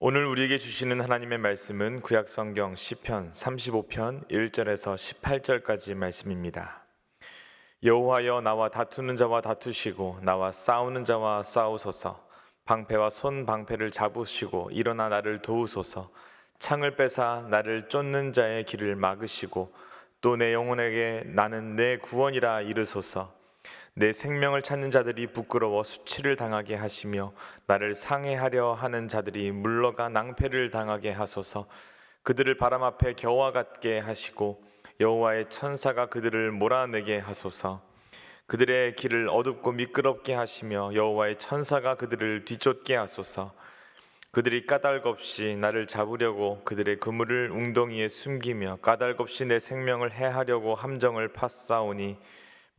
오늘 우리에게 주시는 하나님의 말씀은 구약성경 시편 35편 1절에서 18절까지 말씀입니다. 여호와여, 나와 다투는 자와 다투시고 나와 싸우는 자와 싸우소서. 방패와 손 방패를 잡으시고 일어나 나를 도우소서. 창을 빼사 나를 쫓는 자의 길을 막으시고 또 내 영혼에게 나는 내 구원이라 이르소서. 내 생명을 찾는 자들이 부끄러워 수치를 당하게 하시며 나를 상해하려 하는 자들이 물러가 낭패를 당하게 하소서. 그들을 바람 앞에 겨와 같게 하시고 여호와의 천사가 그들을 몰아내게 하소서. 그들의 길을 어둡고 미끄럽게 하시며 여호와의 천사가 그들을 뒤쫓게 하소서. 그들이 까닭없이 나를 잡으려고 그들의 그물을 웅덩이에 숨기며 까닭없이 내 생명을 해하려고 함정을 팠사오니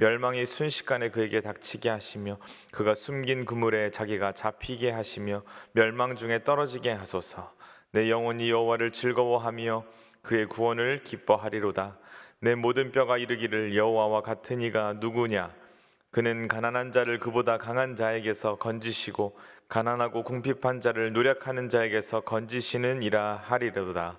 멸망이 순식간에 그에게 닥치게 하시며 그가 숨긴 그물에 자기가 잡히게 하시며 멸망 중에 떨어지게 하소서. 내 영혼이 여호와를 즐거워하며 그의 구원을 기뻐하리로다. 내 모든 뼈가 이르기를 여호와와 같은 이가 누구냐. 그는 가난한 자를 그보다 강한 자에게서 건지시고 가난하고 궁핍한 자를 노력하는 자에게서 건지시는 이라 하리로다.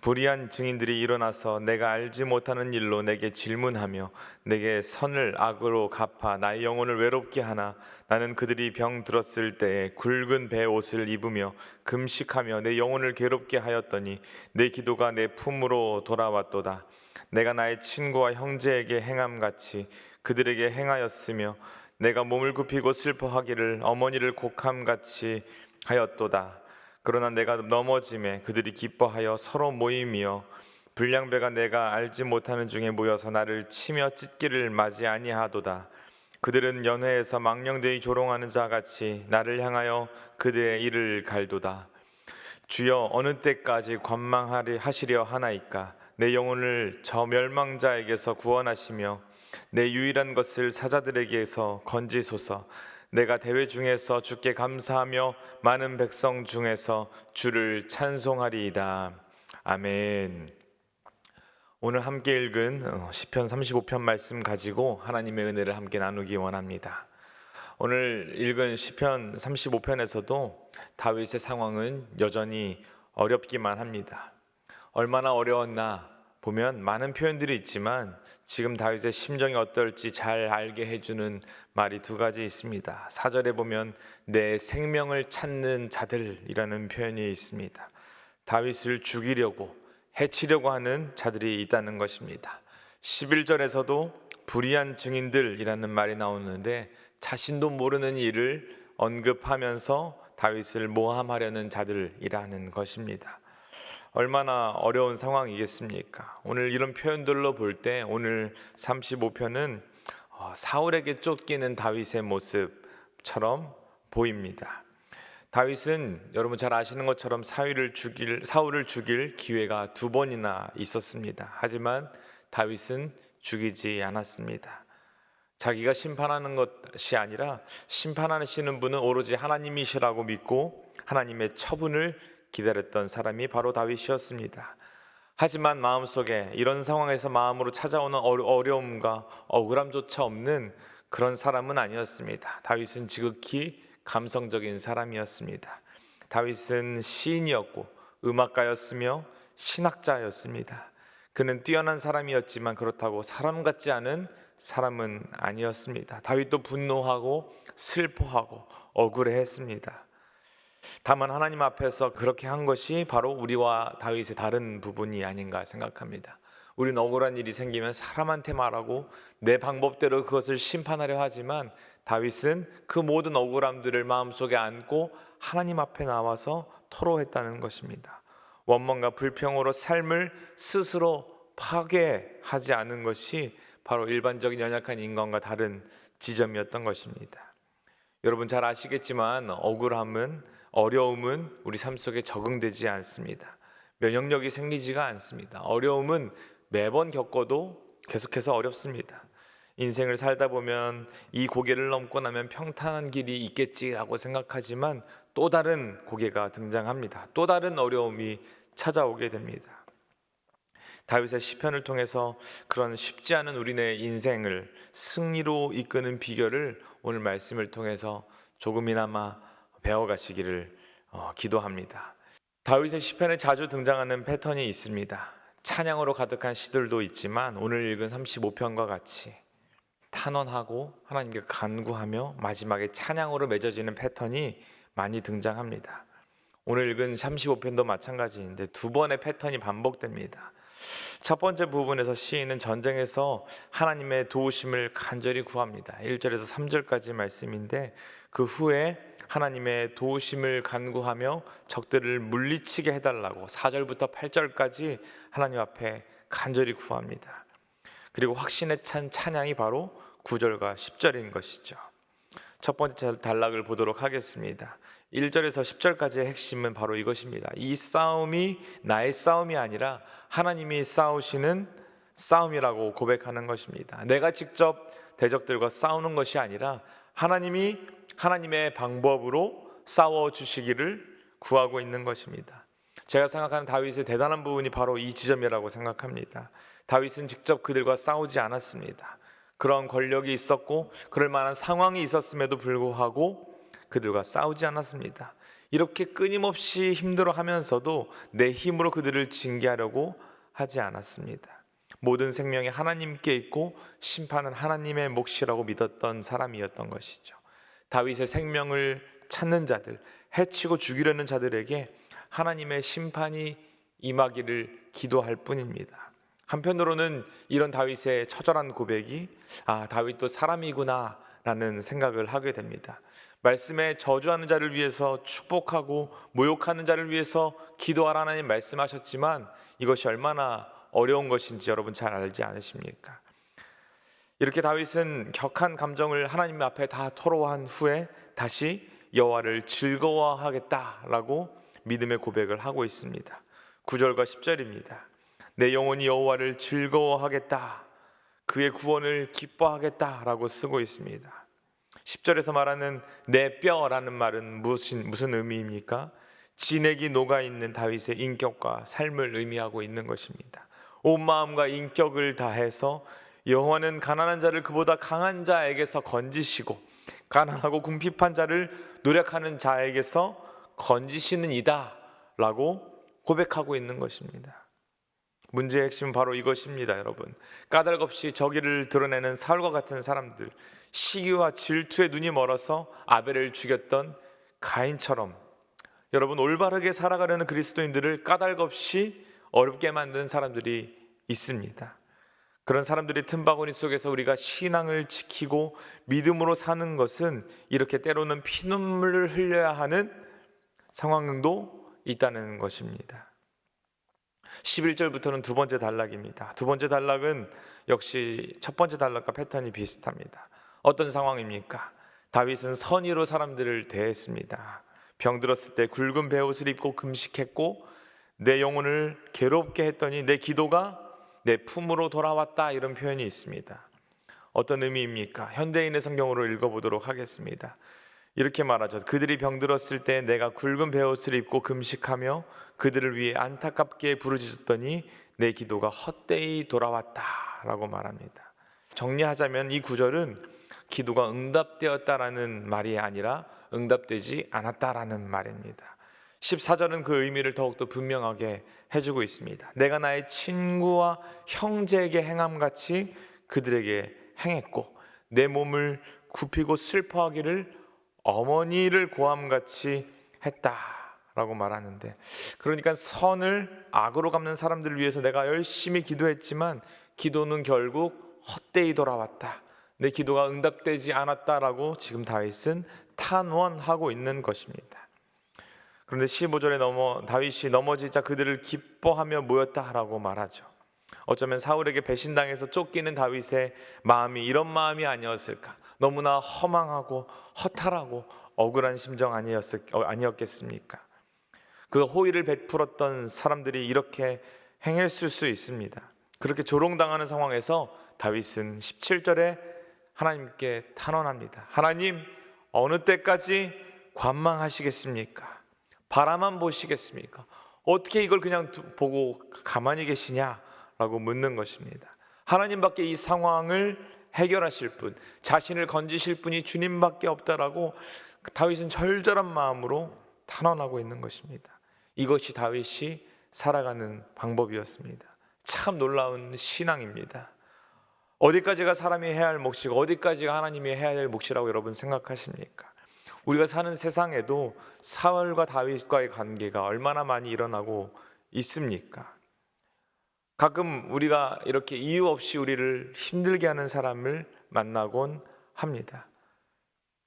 불의한 증인들이 일어나서 내가 알지 못하는 일로 내게 질문하며 내게 선을 악으로 갚아 나의 영혼을 외롭게 하나. 나는 그들이 병 들었을 때에 굵은 배 옷을 입으며 금식하며 내 영혼을 괴롭게 하였더니 내 기도가 내 품으로 돌아왔도다. 내가 나의 친구와 형제에게 행함같이 그들에게 행하였으며 내가 몸을 굽히고 슬퍼하기를 어머니를 곡함같이 하였도다. 그러나 내가 넘어짐에 그들이 기뻐하여 서로 모이며 불량배가 내가 알지 못하는 중에 모여서 나를 치며 찢기를 맞이 아니하도다. 그들은 연회에서 망령되이 조롱하는 자같이 나를 향하여 그들의 이를 갈도다. 주여, 어느 때까지 관망하시려 하나이까. 내 영혼을 저 멸망자에게서 구원하시며 내 유일한 것을 사자들에게서 건지소서. 내가 대회 중에서 주께 감사하며 많은 백성 중에서 주를 찬송하리이다. 아멘. 오늘 함께 읽은 시편 35편 말씀 가지고 하나님의 은혜를 함께 나누기 원합니다. 오늘 읽은 시편 35편에서도 다윗의 상황은 여전히 어렵기만 합니다. 얼마나 어려웠나 보면 많은 표현들이 있지만 지금 다윗의 심정이 어떨지 잘 알게 해주는 말이 두 가지 있습니다. 4절에 보면 내 생명을 찾는 자들이라는 표현이 있습니다. 다윗을 죽이려고 해치려고 하는 자들이 있다는 것입니다. 11절에서도 불의한 증인들이라는 말이 나오는데 자신도 모르는 일을 언급하면서 다윗을 모함하려는 자들이라는 것입니다. 얼마나 어려운 상황이겠습니까? 오늘 이런 표현들로 볼 때 오늘 35편은 사울에게 쫓기는 다윗의 모습처럼 보입니다. 다윗은 여러분 잘 아시는 것처럼 사울을 죽일 기회가 두 번이나 있었습니다. 하지만 다윗은 죽이지 않았습니다. 자기가 심판하는 것이 아니라 심판하시는 분은 오로지 하나님이시라고 믿고 하나님의 처분을 기다렸던 사람이 바로 다윗이었습니다. 하지만 마음속에 이런 상황에서 마음으로 찾아오는 어려움과 억울함조차 없는 그런 사람은 아니었습니다. 다윗은 지극히 감성적인 사람이었습니다. 다윗은 시인이었고 음악가였으며 신학자였습니다. 그는 뛰어난 사람이었지만 그렇다고 사람 같지 않은 사람은 아니었습니다. 다윗도 분노하고 슬퍼하고 억울해했습니다. 다만 하나님 앞에서 그렇게 한 것이 바로 우리와 다윗의 다른 부분이 아닌가 생각합니다. 우리는 억울한 일이 생기면 사람한테 말하고 내 방법대로 그것을 심판하려 하지만 다윗은 그 모든 억울함들을 마음속에 안고 하나님 앞에 나와서 토로했다는 것입니다. 원망과 불평으로 삶을 스스로 파괴하지 않은 것이 바로 일반적인 연약한 인간과 다른 지점이었던 것입니다. 여러분 잘 아시겠지만 억울함은 어려움은 우리 삶 속에 적응되지 않습니다. 면역력이 생기지가 않습니다. 어려움은 매번 겪어도 계속해서 어렵습니다. 인생을 살다 보면 이 고개를 넘고 나면 평탄한 길이 있겠지라고 생각하지만 또 다른 고개가 등장합니다. 또 다른 어려움이 찾아오게 됩니다. 다윗의 시편을 통해서 그런 쉽지 않은 우리네 인생을 승리로 이끄는 비결을 오늘 말씀을 통해서 조금이나마 배워가시기를 기도합니다. 다윗의 시편에 자주 등장하는 패턴이 있습니다. 찬양으로 가득한 시들도 있지만 오늘 읽은 35편과 같이 탄원하고 하나님께 간구하며 마지막에 찬양으로 맺어지는 패턴이 많이 등장합니다. 오늘 읽은 35편도 마찬가지인데 두 번의 패턴이 반복됩니다. 첫 번째 부분에서 시인은 전쟁에서 하나님의 도우심을 간절히 구합니다. 1절에서 3절까지 말씀인데 그 후에 하나님의 도우심을 간구하며 적들을 물리치게 해달라고 4절부터 8절까지 하나님 앞에 간절히 구합니다. 그리고 확신에 찬 찬양이 바로 9절과 10절인 것이죠. 첫 번째 단락을 보도록 하겠습니다. 1절에서 10절까지의 핵심은 바로 이것입니다. 이 싸움이 나의 싸움이 아니라 하나님이 싸우시는 싸움이라고 고백하는 것입니다. 내가 직접 대적들과 싸우는 것이 아니라 하나님이 하나님의 방법으로 싸워주시기를 구하고 있는 것입니다. 제가 생각하는 다윗의 대단한 부분이 바로 이 지점이라고 생각합니다. 다윗은 직접 그들과 싸우지 않았습니다. 그런 권력이 있었고 그럴 만한 상황이 있었음에도 불구하고 그들과 싸우지 않았습니다. 이렇게 끊임없이 힘들어하면서도 내 힘으로 그들을 징계하려고 하지 않았습니다. 모든 생명이 하나님께 있고 심판은 하나님의 몫이라고 믿었던 사람이었던 것이죠. 다윗의 생명을 찾는 자들, 해치고 죽이려는 자들에게 하나님의 심판이 임하기를 기도할 뿐입니다. 한편으로는 이런 다윗의 처절한 고백이 다윗도 사람이구나 라는 생각을 하게 됩니다. 말씀에 저주하는 자를 위해서 축복하고 모욕하는 자를 위해서 기도하라 하나님 말씀하셨지만 이것이 얼마나 어려운 것인지 여러분 잘 알지 않으십니까? 이렇게 다윗은 격한 감정을 하나님 앞에 다 토로한 후에 다시 여호와를 즐거워하겠다라고 믿음의 고백을 하고 있습니다. 9절과 10절입니다. 내 영혼이 여호와를 즐거워하겠다, 그의 구원을 기뻐하겠다라고 쓰고 있습니다. 10절에서 말하는 내 뼈라는 말은 무슨 의미입니까? 진액이 녹아있는 다윗의 인격과 삶을 의미하고 있는 것입니다. 온 마음과 인격을 다해서 여호와는 가난한 자를 그보다 강한 자에게서 건지시고 가난하고 궁핍한 자를 노력하는 자에게서 건지시는 이다 라고 고백하고 있는 것입니다. 문제의 핵심은 바로 이것입니다. 여러분, 까닭없이 저기를 드러내는 사울과 같은 사람들, 시기와 질투에 눈이 멀어서 아벨을 죽였던 가인처럼 여러분, 올바르게 살아가려는 그리스도인들을 까닭없이 어렵게 만드는 사람들이 있습니다. 그런 사람들의 틈바구니 속에서 우리가 신앙을 지키고 믿음으로 사는 것은 이렇게 때로는 피눈물을 흘려야 하는 상황도 있다는 것입니다. 11절부터는 두 번째 단락입니다. 두 번째 단락은 역시 첫 번째 단락과 패턴이 비슷합니다. 어떤 상황입니까? 다윗은 선의로 사람들을 대했습니다. 병들었을 때 굵은 베옷을 입고 금식했고 내 영혼을 괴롭게 했더니 내 기도가 내 품으로 돌아왔다, 이런 표현이 있습니다. 어떤 의미입니까? 현대인의 성경으로 읽어보도록 하겠습니다. 이렇게 말하죠. 그들이 병들었을 때 내가 굵은 베옷을 입고 금식하며 그들을 위해 안타깝게 부르짖었더니 내 기도가 헛되이 돌아왔다 라고 말합니다. 정리하자면 이 구절은 기도가 응답되었다라는 말이 아니라 응답되지 않았다라는 말입니다. 14절은 그 의미를 더욱더 분명하게 해주고 있습니다. 내가 나의 친구와 형제에게 행함같이 그들에게 행했고 내 몸을 굽히고 슬퍼하기를 어머니를 고함같이 했다라고 말하는데, 그러니까 선을 악으로 갚는 사람들을 위해서 내가 열심히 기도했지만 기도는 결국 헛되이 돌아왔다, 내 기도가 응답되지 않았다라고 지금 다윗은 탄원하고 있는 것입니다. 그런데 15절에 다윗이 넘어지자 그들을 기뻐하며 모였다라고 말하죠. 어쩌면 사울에게 배신당해서 쫓기는 다윗의 마음이 이런 마음이 아니었을까? 너무나 허망하고 허탈하고 억울한 심정 아니었겠습니까? 그 호의를 베풀었던 사람들이 이렇게 행했을 수 있습니다. 그렇게 조롱당하는 상황에서 다윗은 17절에 하나님께 탄원합니다. 하나님, 어느 때까지 관망하시겠습니까? 바라만 보시겠습니까? 어떻게 이걸 그냥 보고 가만히 계시냐라고 묻는 것입니다. 하나님밖에 이 상황을 해결하실 분, 자신을 건지실 분이 주님밖에 없다라고 다윗은 절절한 마음으로 탄원하고 있는 것입니다. 이것이 다윗이 살아가는 방법이었습니다. 참 놀라운 신앙입니다. 어디까지가 사람이 해야 할 몫이고 어디까지가 하나님이 해야 될 몫이라고 여러분 생각하십니까? 우리가 사는 세상에도 사울과 다윗과의 관계가 얼마나 많이 일어나고 있습니까? 가끔 우리가 이렇게 이유 없이 우리를 힘들게 하는 사람을 만나곤 합니다.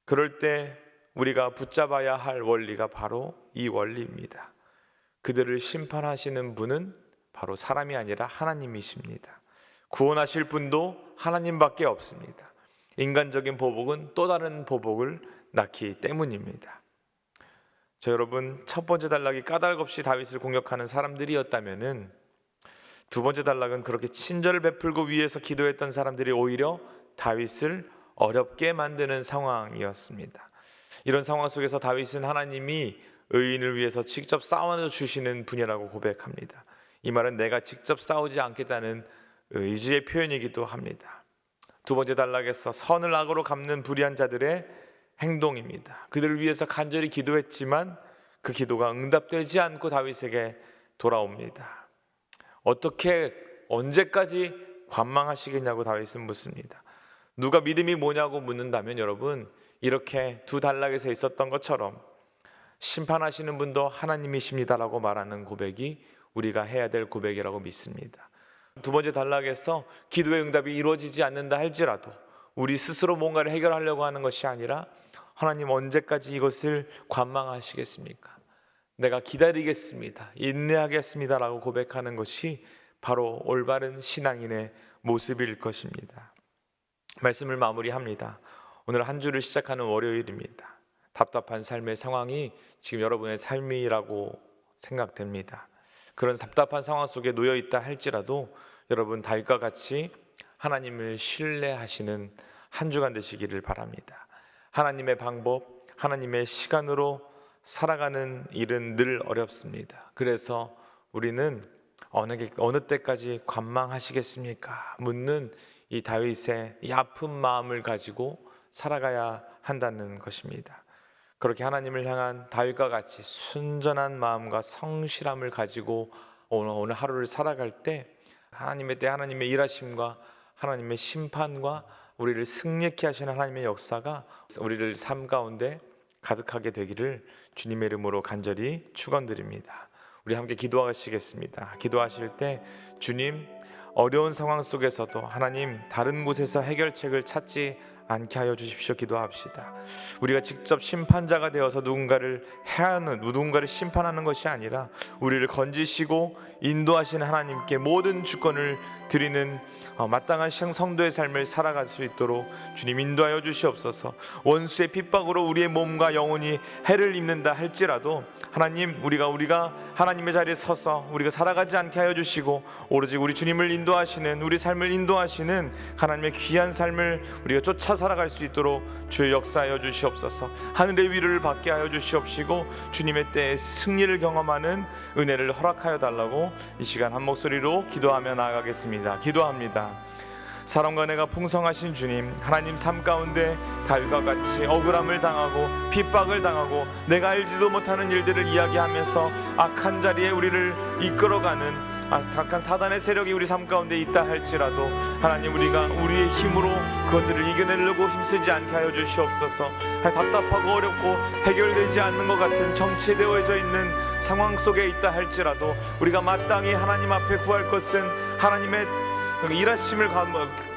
그럴 때 우리가 붙잡아야 할 원리가 바로 이 원리입니다. 그들을 심판하시는 분은 바로 사람이 아니라 하나님이십니다. 구원하실 분도 하나님밖에 없습니다. 인간적인 보복은 또 다른 보복을 낳기 때문입니다. 여러분, 첫 번째 단락이 까닭없이 다윗을 공격하는 사람들이었다면은 두 번째 단락은 그렇게 친절을 베풀고 위에서 기도했던 사람들이 오히려 다윗을 어렵게 만드는 상황이었습니다. 이런 상황 속에서 다윗은 하나님이 의인을 위해서 직접 싸워 주시는 분이라고 고백합니다. 이 말은 내가 직접 싸우지 않겠다는 의지의 표현이기도 합니다. 두 번째 단락에서 선을 악으로 갚는 불의한 자들의 행동입니다. 그들을 위해서 간절히 기도했지만 그 기도가 응답되지 않고 다윗에게 돌아옵니다. 어떻게 언제까지 관망하시겠냐고 다윗은 묻습니다. 누가 믿음이 뭐냐고 묻는다면 여러분, 이렇게 두 단락에서 있었던 것처럼 심판하시는 분도 하나님이십니다라고 말하는 고백이 우리가 해야 될 고백이라고 믿습니다. 두 번째 단락에서 기도의 응답이 이루어지지 않는다 할지라도 우리 스스로 뭔가를 해결하려고 하는 것이 아니라 하나님 언제까지 이것을 관망하시겠습니까? 내가 기다리겠습니다, 인내하겠습니다 라고 고백하는 것이 바로 올바른 신앙인의 모습일 것입니다. 말씀을 마무리합니다. 오늘 한 주를 시작하는 월요일입니다. 답답한 삶의 상황이 지금 여러분의 삶이라고 생각됩니다. 그런 답답한 상황 속에 놓여 있다 할지라도 여러분 다윗과 같이 하나님을 신뢰하시는 한 주간 되시기를 바랍니다. 하나님의 방법, 하나님의 시간으로 살아가는 일은 늘 어렵습니다. 그래서 우리는 어느 때까지 관망하시겠습니까? 묻는 이 다윗의 이 아픈 마음을 가지고 살아가야 한다는 것입니다. 그렇게 하나님을 향한 다윗과 같이 순전한 마음과 성실함을 가지고 오늘 하루를 살아갈 때 하나님의 때 하나님의 일하심과 하나님의 심판과 우리를 승리케 하시는 하나님의 역사가 우리를 삶 가운데 가득하게 되기를 주님의 이름으로 간절히 축원드립니다. 우리 함께 기도하시겠습니다. 기도하실 때 주님, 어려운 상황 속에서도 하나님 다른 곳에서 해결책을 찾지 않게 하여 주십시오. 기도합시다. 우리가 직접 심판자가 되어서 누군가를 해하는, 누군가를 심판하는 것이 아니라 우리를 건지시고 인도하시는 하나님께 모든 주권을 드리는 마땅한 성도의 삶을 살아갈 수 있도록 주님 인도하여 주시옵소서. 원수의 핍박으로 우리의 몸과 영혼이 해를 입는다 할지라도 하나님, 우리가 하나님의 자리에 서서 우리가 살아가지 않게 하여 주시고 오로지 우리 주님을 인도하시는, 우리 삶을 인도하시는 하나님의 귀한 삶을 우리가 쫓아 살아갈 수 있도록 주의 역사하여 주시옵소서. 하늘의 위로를 받게 하여 주시옵시고 주님의 때에 승리를 경험하는 은혜를 허락하여 달라고 이 시간 한 목소리로 기도하며 나아가겠습니다. 기도합니다. 사랑과 은혜가 풍성하신 주님, 하나님 삶 가운데 다윗과 같이 억울함을 당하고 핍박을 당하고 내가 알지도 못하는 일들을 이야기하면서 악한 자리에 우리를 이끌어가는 악한 사단의 세력이 우리 삶 가운데 있다 할지라도 하나님, 우리가 우리의 힘으로 그것들을 이겨내려고 힘쓰지 않게 하여 주시옵소서. 답답하고 어렵고 해결되지 않는 것 같은 정체되어져 있는 상황 속에 있다 할지라도 우리가 마땅히 하나님 앞에 구할 것은 하나님의 일하심을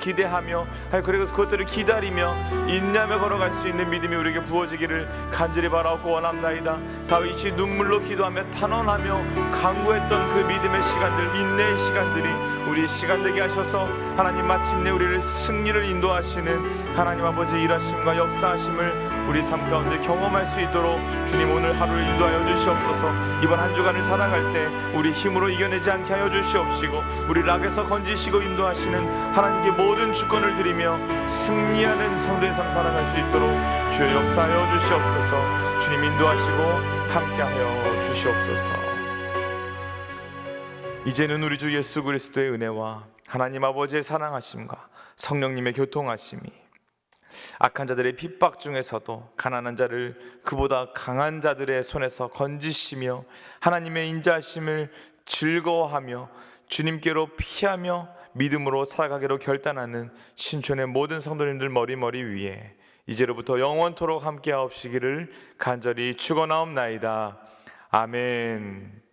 기대하며, 그리고 그것들을 기다리며 인내하며 걸어갈 수 있는 믿음이 우리에게 부어지기를 간절히 바라옵고 원합나이다. 다윗이 눈물로 기도하며 탄원하며 간구했던 그 믿음의 시간들, 인내의 시간들이 우리의 시간 되게 하셔서 하나님 마침내 우리를 승리를 인도하시는 하나님 아버지의 일하심과 역사하심을 우리 삶 가운데 경험할 수 있도록 주님 오늘 하루를 인도하여 주시옵소서. 이번 한 주간을 살아갈 때 우리 힘으로 이겨내지 않게 하여 주시옵시고 우리 악에서 건지시고 인도하시는 하나님께 모든 주권을 드리며 승리하는 성도의 삶 살아갈 수 있도록 주의 역사하여 주시옵소서. 주님 인도하시고 함께하여 주시옵소서. 이제는 우리 주 예수 그리스도의 은혜와 하나님 아버지의 사랑하심과 성령님의 교통하심이 악한 자들의 핍박 중에서도 가난한 자를 그보다 강한 자들의 손에서 건지시며 하나님의 인자하심을 즐거워하며 주님께로 피하며 믿음으로 살아가기로 결단하는 신촌의 모든 성도님들 머리 위에 이제로부터 영원토록 함께하옵시기를 간절히 축원하옵나이다. 아멘.